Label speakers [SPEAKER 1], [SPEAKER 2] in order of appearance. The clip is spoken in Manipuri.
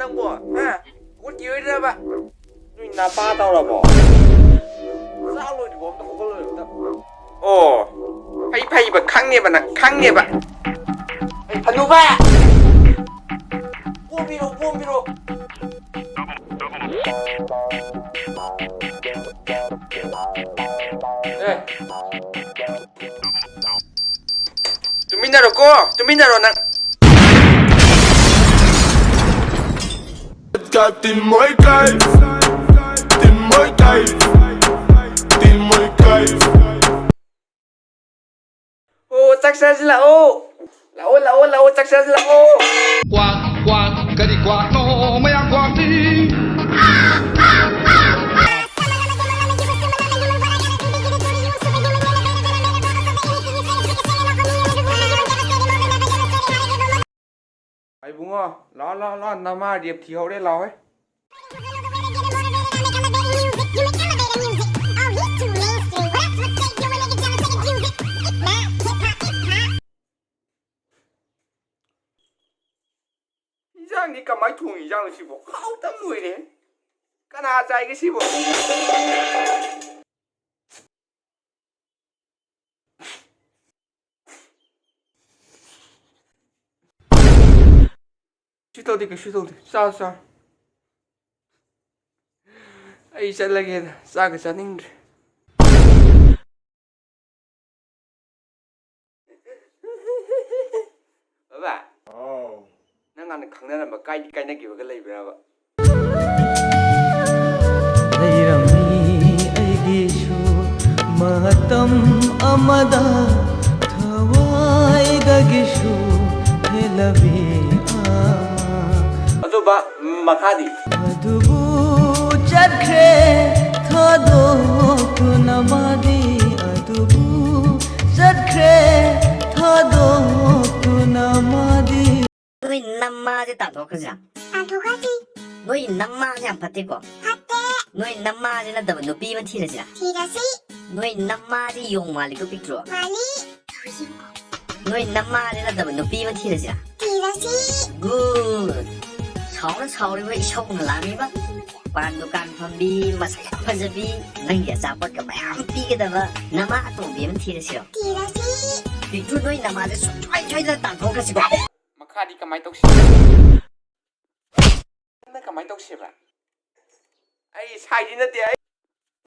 [SPEAKER 1] ꯅꯪꯕꯣ ꯍꯥ ꯍꯧꯒꯠꯈꯤꯔꯣꯏꯗ꯭ꯔꯕ ꯅꯣꯏ ꯅꯄꯥ ꯇꯧꯔꯕꯣ ꯆꯥꯛ ꯂꯣꯏꯗ꯭ꯔꯤꯕꯣ ꯑꯝꯇ ꯍꯧꯒꯠꯂꯣꯏ ꯑꯝꯇ ꯑꯣ ꯐꯩꯕ ꯈꯪꯅꯦꯕ ꯅꯪ ꯈꯪꯅꯦꯕ ꯍꯅꯨꯕ ꯄꯣꯝꯕꯤꯔꯣ ꯇꯨꯃꯤꯟꯅꯔꯣ ꯅꯪ
[SPEAKER 2] Tin muy cay, tin muy cay, tin muy cay.
[SPEAKER 1] ꯑꯣ ꯆꯥꯛ ꯆꯥꯁꯤ ꯂꯥꯛꯑꯣ ꯆꯥꯛ ꯆꯥꯁꯤ ꯂꯥꯛꯑꯣ
[SPEAKER 3] Quack, quack, kadi quack, no, maya quack,
[SPEAKER 1] ꯏꯕꯨꯡꯉꯣ ꯂꯥꯛꯑꯣ ꯅꯃꯥ ꯔꯦꯞ ꯊꯤꯍꯧꯔꯦ ꯂꯥꯛꯑꯣ 이장이 까마이 통이장 시보 하우땀 노이래 까나 짜이게 시보 슈터디 싸 아이 잘라게 싸게 싸닝데 봐봐 ꯅꯪ ꯈꯪꯅꯔꯝꯕ ꯀꯥꯏꯅꯈꯤꯕꯒ ꯂꯩꯕ꯭ꯔꯥꯕ
[SPEAKER 4] ꯂꯩꯔꯝꯃꯤ ꯑꯩꯒꯤꯁꯨ ꯃꯇꯝ ꯑꯃꯗ ꯊꯋꯥꯏꯗꯒꯤꯁꯨ ꯍꯦꯜꯂꯕꯤ
[SPEAKER 1] ꯑꯗꯨꯕ ꯃꯈꯥꯗꯤ
[SPEAKER 4] ꯑꯗꯨꯕꯨ ꯆꯠꯈ꯭ꯔꯦ ꯊꯥꯗꯣꯛꯇꯨꯅ ꯃꯥꯗꯤ ꯑꯗꯨꯕꯨ ꯆꯠꯈ꯭ꯔꯦ ꯊꯥꯗꯣꯛꯇꯨꯅ ꯃꯥꯗꯤ
[SPEAKER 5] 너희 남마제 따도하자.
[SPEAKER 6] 따도하지.
[SPEAKER 5] 너희 남마제 안 팠대고.
[SPEAKER 6] 팠대.
[SPEAKER 5] 너희 남마제는 더면 누비면 티르지라.
[SPEAKER 6] 티라시.
[SPEAKER 5] 너희 남마제 용말리고 빅드로.
[SPEAKER 6] 말리.
[SPEAKER 5] 너희 남마제는 더면 누비면 티르지라.
[SPEAKER 6] 티라시.
[SPEAKER 5] 굿. 서울이 왜 이쇼는 라미바? 반도간 펌비 마사야 파자비 낭게 자빠가 마음 삐게다가 남아 또 비면 티르시오.
[SPEAKER 6] 티라시.
[SPEAKER 5] 빅드로 너희 남마제 촤이촤이다 따도하시고.
[SPEAKER 1] ꯃꯈꯥꯗꯤ ꯀꯃꯥꯏ ꯇꯧꯁꯤ ꯅꯪ ꯀꯃꯥꯏ ꯇꯧꯁꯤꯕ ꯑꯩ ꯁꯥꯏꯗꯤ ꯅꯠꯇꯦ